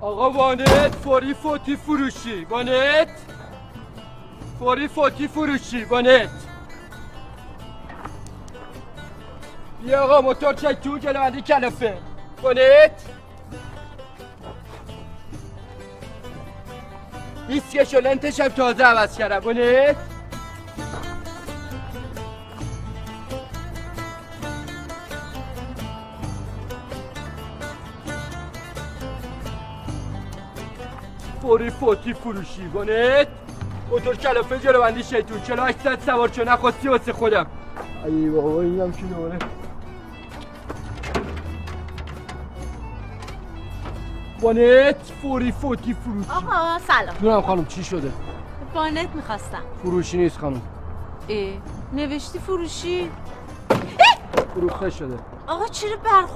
آقا وانت فوری فوتی فروشی. وانت فوری فوتی فروشی. وانت بیا آقا موتور چک تو جلوندی کلافه. وانت دیسکش و لنتش هم تازه عوض کردم. وانت فوری فوتی فروشی. وانت موتور کلافه جلوندی شیطون 4800 سوار چون نخواستی واسه خودم. ای بابا اینم که دوره. وانت فوری فوتی فروشی. آقا سلام. دونم خانم چی شده؟ وانت میخواستم. فروشی نیست خانم. نوشتی فروشی؟ فروخته شده. آقا چرا